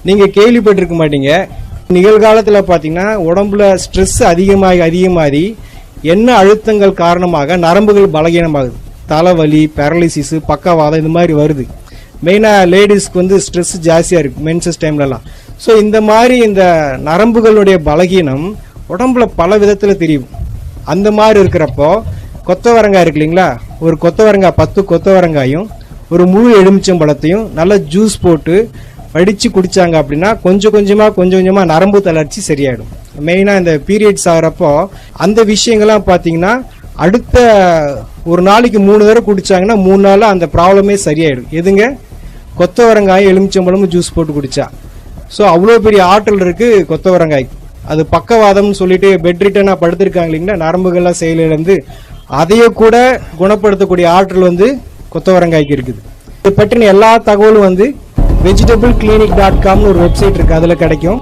நீங்கள் கேள்விப்பட்டிருக்க மாட்டீங்க. நிகழ்காலத்தில் பார்த்தீங்கன்னா உடம்புல ஸ்ட்ரெஸ் அதிகமாகி என்ன அழுத்தங்கள் காரணமாக நரம்புகள் பலகீனமாகுது. தலைவலி, பேரலிசிஸ், பக்கவாதம் இந்த மாதிரி வருது. மெயினாக லேடிஸ்க்கு வந்து ஸ்ட்ரெஸ் ஜாஸ்தியாக இருக்குது மென்சஸ் டைம்லலாம். ஸோ இந்த மாதிரி இந்த நரம்புகளுடைய பலகீனம் உடம்புல பல விதத்தில் தெரியும். அந்த மாதிரி இருக்கிறப்போ கொத்தவரங்காய் இருக்கு இல்லைங்களா, ஒரு கொத்தவரங்காய் 10 கொத்தவரங்காயும் ஒரு முழு எலுமிச்சம்பழத்தையும் நல்லா ஜூஸ் போட்டு வடித்து குடித்தாங்க அப்படின்னா கொஞ்சம் கொஞ்சமாக நரம்பு தளர்ச்சி சரியாயிடும். மெயினாக இந்த பீரியட்ஸ் ஆகிறப்போ அந்த விஷயங்கள்லாம் பார்த்தீங்கன்னா அடுத்த ஒரு நாளைக்கு 3 தடவை குடித்தாங்கன்னா 3 நாளில் அந்த ப்ராப்ளமே சரியாயிடும். எதுங்க? கொத்தவரங்காய் எலுமிச்சம்பழமும் ஜூஸ் போட்டு குடித்தா. ஸோ அவ்வளோ பெரிய ஆற்றல் இருக்குது கொத்தவரங்காய். அது பக்கவாதம்னு சொல்லிட்டு பெட் ரிட்டனாக படுத்திருக்காங்க இல்லைங்களா, நரம்புகள்லாம் செயலிழந்து அதையே கூட குணப்படுத்தக்கூடிய ஆற்றல் வந்து கொத்தவரங்காய்க்கு இருக்குது. இது பற்றின எல்லா தகவலும் வந்து vegetableclinic.comனு ஒரு வெப்சைட் இருக்குது, அதில் கிடைக்கும்.